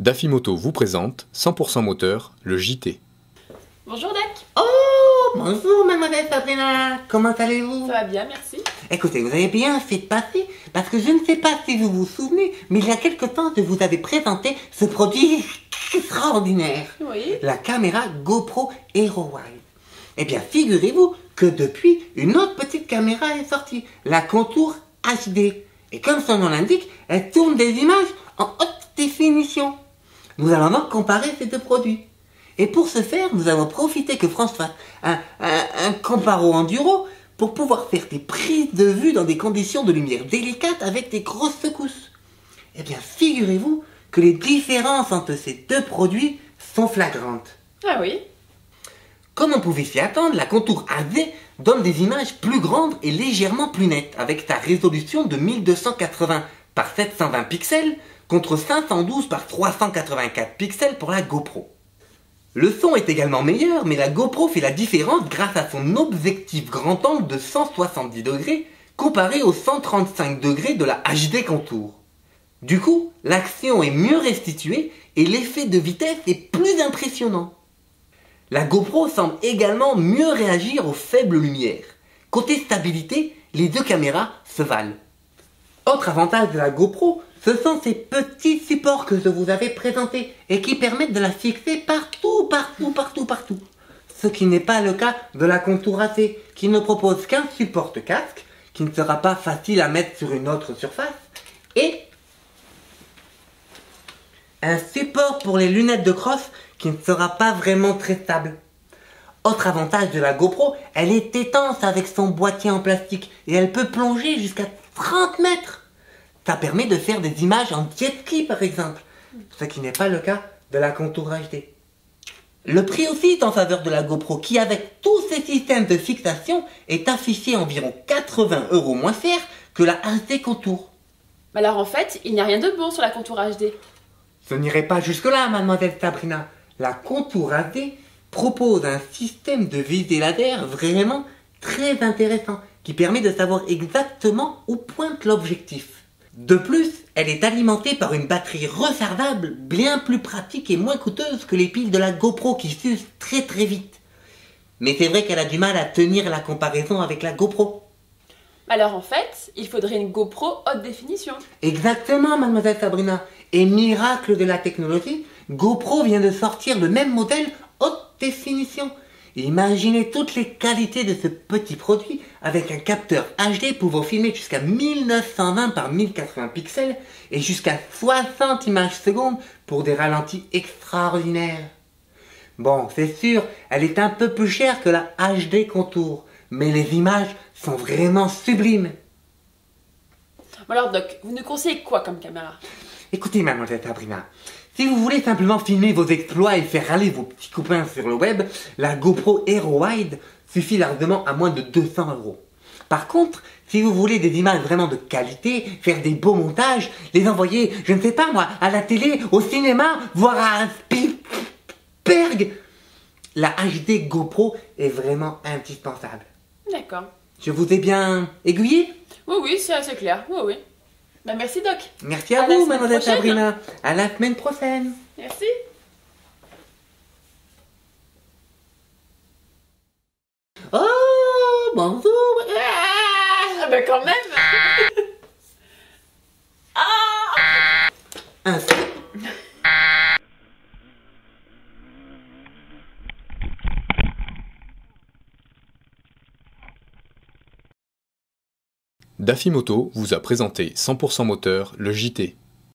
Dafimoto vous présente 100% moteur, le JT. Bonjour Doc. Oh, bonjour mademoiselle Sabrina, comment allez-vous? Ça va bien, merci. Écoutez, vous avez bien fait de passer, parce que je ne sais pas si vous vous souvenez, mais il y a quelque temps je vous avais présenté ce produit extraordinaire. Oui. La caméra GoPro Hero Wide. Eh bien, figurez-vous que depuis, une autre petite caméra est sortie, la Contour HD. Et comme son nom l'indique, elle tourne des images en haute définition. Nous allons donc comparer ces deux produits. Et pour ce faire, nous avons profité que France fasse un comparo enduro pour pouvoir faire des prises de vue dans des conditions de lumière délicates avec des grosses secousses. Eh bien, figurez-vous que les différences entre ces deux produits sont flagrantes. Ah oui. Comme on pouvait s'y attendre, la Contour HD donne des images plus grandes et légèrement plus nettes, avec sa résolution de 1280 par 720 pixels contre 512 par 384 pixels pour la GoPro. Le son est également meilleur, mais la GoPro fait la différence grâce à son objectif grand angle de 170 degrés comparé aux 135 degrés de la HD Contour. Du coup, l'action est mieux restituée et l'effet de vitesse est plus impressionnant. La GoPro semble également mieux réagir aux faibles lumières. Côté stabilité, les deux caméras se valent. Autre avantage de la GoPro, ce sont ces petits supports que je vous avais présentés et qui permettent de la fixer partout. Ce qui n'est pas le cas de la Contour HD, qui ne propose qu'un support casque, qui ne sera pas facile à mettre sur une autre surface, et un support pour les lunettes de cross qui ne sera pas vraiment très stable. Autre avantage de la GoPro, elle est étanche avec son boîtier en plastique et elle peut plonger jusqu'à 30 mètres. Ça permet de faire des images en jet ski par exemple, ce qui n'est pas le cas de la Contour HD. Le prix aussi est en faveur de la GoPro qui, avec tous ses systèmes de fixation, est affiché environ 80 € moins cher que la HD Contour. Alors en fait, il n'y a rien de bon sur la Contour HD. Ce n'irait pas jusque-là, mademoiselle Sabrina. La Contour HD propose un système de visée laser vraiment très intéressant qui permet de savoir exactement où pointe l'objectif. De plus, elle est alimentée par une batterie rechargeable bien plus pratique et moins coûteuse que les piles de la GoPro qui s'usent très vite. Mais c'est vrai qu'elle a du mal à tenir la comparaison avec la GoPro. Alors en fait, il faudrait une GoPro haute définition. Exactement, mademoiselle Sabrina. Et miracle de la technologie, GoPro vient de sortir le même modèle haute définition. Imaginez toutes les qualités de ce petit produit avec un capteur HD pouvant filmer jusqu'à 1920 par 1080 pixels et jusqu'à 60 images secondes pour des ralentis extraordinaires. Bon, c'est sûr, elle est un peu plus chère que la HD Contour, mais les images sont vraiment sublimes. Bon alors Doc, vous nous conseillez quoi comme caméra? Écoutez, mademoiselle Sabrina, si vous voulez simplement filmer vos exploits et faire râler vos petits copains sur le web, la GoPro Hero Wide suffit largement à moins de 200 €. Par contre, si vous voulez des images vraiment de qualité, faire des beaux montages, les envoyer, je ne sais pas moi, à la télé, au cinéma, voire à un Spielberg, la HD GoPro est vraiment indispensable. D'accord. Je vous ai bien aiguillé? Oui, c'est assez clair. Oui. Bah merci Doc. Merci à À la vous, semaine mademoiselle prochaine. Sabrina. À la semaine prochaine. Merci. Oh, bonjour. Ah bah quand même. Ainsi. Dafimoto vous a présenté 100% moteur, le JT.